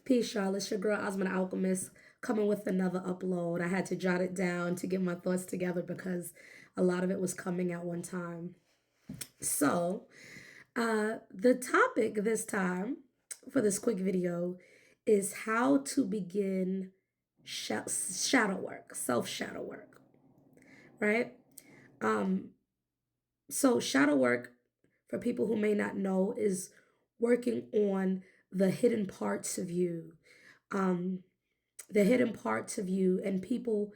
Peace, y'all. It's your girl, Osmond Alchemist, coming with another upload. I had to jot it down to get my thoughts together because a lot of it was coming at one time. So, the topic this time for this quick video is how to begin shadow work, self-shadow work, right? So, shadow work, for people who may not know, is working on the hidden parts of you. Um, the hidden parts of you and people,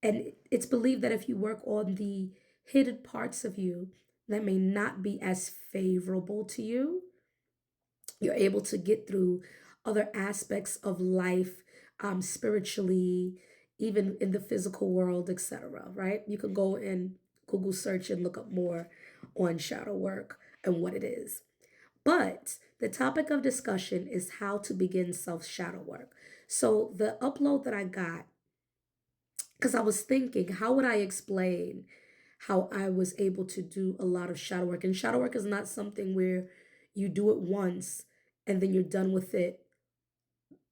and it's believed that if you work on the hidden parts of you that may not be as favorable to you, you're able to get through other aspects of life, spiritually, even in the physical world, etc. Right? You can go and Google search and look up more on shadow work and what it is. But the topic of discussion is how to begin self shadow work. So the upload that I got, because I was thinking, how would I explain how I was able to do a lot of shadow work? And shadow work is not something where you do it once and then you're done with it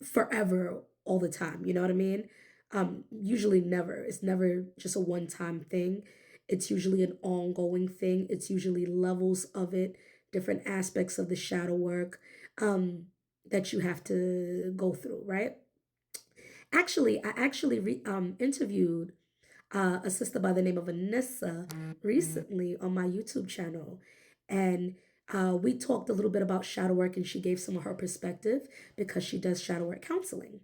forever all the time. You know what I mean? Usually never. It's never just a one-time thing. It's usually an ongoing thing. It's usually levels of it, different aspects of the shadow work that you have to go through, right? Actually, I interviewed a sister by the name of Anissa recently on my YouTube channel. And we talked a little bit about shadow work, and she gave some of her perspective because she does shadow work counseling.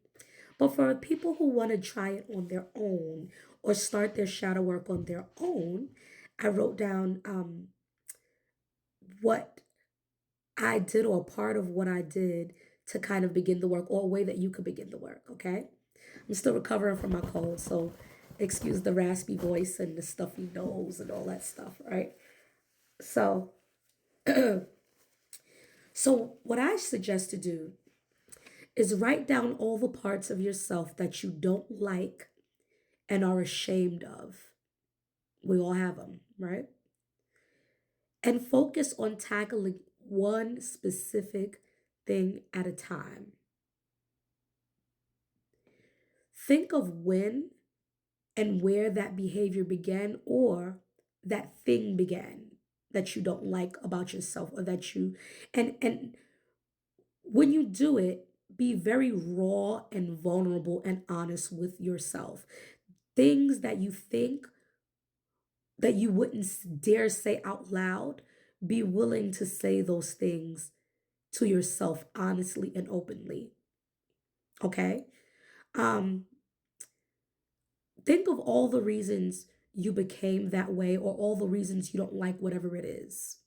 But for people who want to try it on their own or start their shadow work on their own, I wrote down what I did, or part of what I did to kind of begin the work, or a way that you could begin the work, okay? I'm still recovering from my cold, so excuse the raspy voice and the stuffy nose and all that stuff, right? So, so what I suggest to do is write down all the parts of yourself that you don't like and are ashamed of. We all have them, right? And focus on tackling one specific thing at a time. Think of when and where that behavior began, or that thing began that you don't like about yourself, or that you, and when you do it, be very raw and vulnerable and honest with yourself. Things that you think that you wouldn't dare say out loud, be willing to say those things to yourself honestly and openly. Okay? Um, think of all the reasons you became that way, or all the reasons you don't like whatever it is.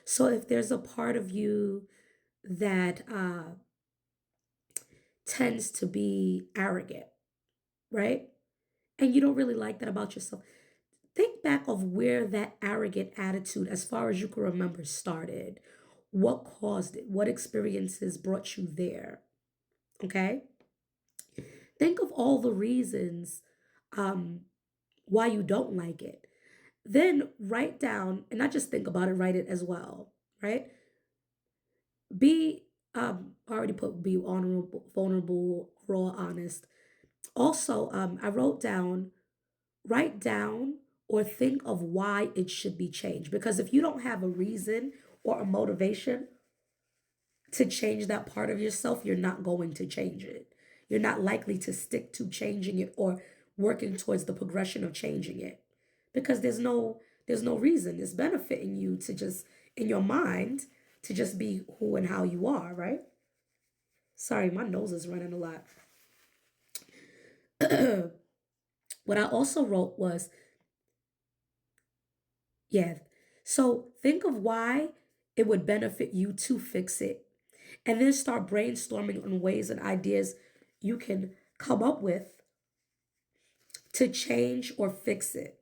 So if there's a part of you that tends to be arrogant, right? And you don't really like that about yourself, think back of where that arrogant attitude, as far as you can remember, started. What caused it? What experiences brought you there? Okay? Think of all the reasons um, why you don't like it. Then write down, and not just think about it, write it as well, right? Be, I already put be honorable, vulnerable, raw, honest. Also, I wrote down, write down or think of why it should be changed. Because if you don't have a reason or a motivation to change that part of yourself, you're not going to change it. You're not likely to stick to changing it or working towards the progression of changing it, because there's no reason. It's benefiting you to just, in your mind, to just be who and how you are, right? Sorry, my nose is running a lot. What I also wrote was, yeah, so think of why it would benefit you to fix it. And then start brainstorming on ways and ideas you can come up with to change or fix it.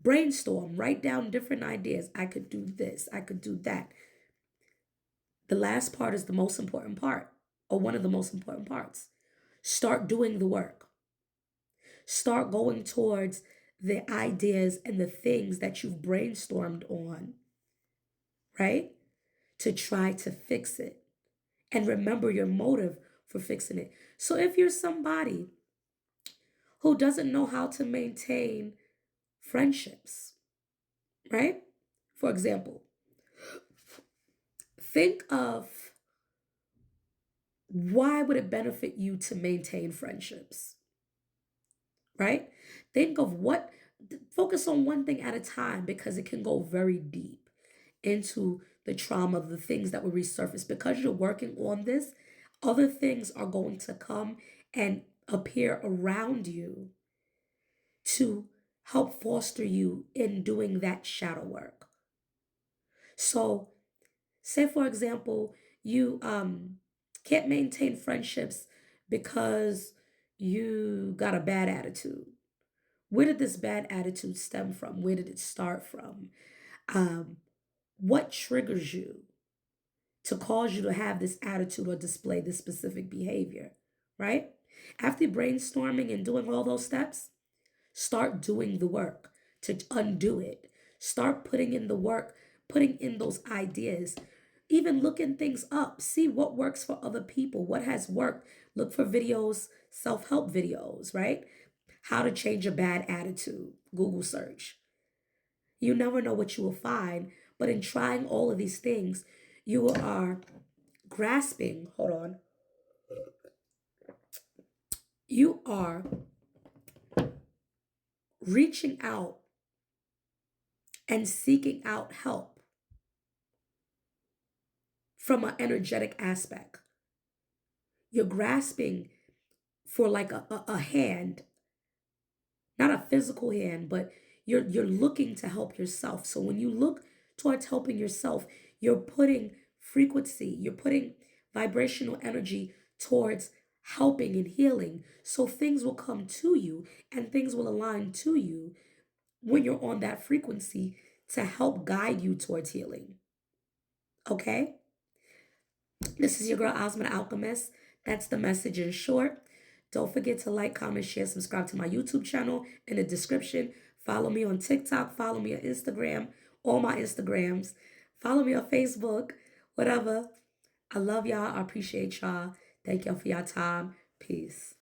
Brainstorm, write down different ideas. I could do this, I could do that. The last part is the most important part, or one of the most important parts. Start doing the work. Start going towards the ideas and the things that you've brainstormed on, right? To try to fix it. and remember your motive for fixing it. So if you're somebody who doesn't know how to maintain friendships, right? For example, think of why would it benefit you to maintain friendships, right? Think of what, focus on one thing at a time because it can go very deep into the trauma of the things that will resurface. Because you're working on this, other things are going to come and appear around you to help foster you in doing that shadow work. So, say for example, you can't maintain friendships because you got a bad attitude. Where did this bad attitude stem from? Where did it start from? Um, what triggers you to cause you to have this attitude or display this specific behavior, right? After brainstorming and doing all those steps, start doing the work to undo it. Start putting in the work, putting in those ideas. Even looking things up, see what works for other people, what has worked. Look for videos, self help videos, right? How to change a bad attitude, Google search. You never know what you will find, but in trying all of these things, you are grasping, hold on, you are reaching out and seeking out help from an energetic aspect. You're grasping for like a hand, not a physical hand, but you're looking to help yourself. So when you look towards helping yourself, you're putting frequency, you're putting vibrational energy towards helping and healing. So things will come to you and things will align to you when you're on that frequency to help guide you towards healing. Okay? This is your girl Osma the Alchemist. That's the message in short. Don't forget to like, comment, share, subscribe to my YouTube channel in the description. Follow me on TikTok. Follow me on Instagram. All my Instagrams. Follow me on Facebook. Whatever. I love y'all. I appreciate y'all. Thank y'all for your time. Peace.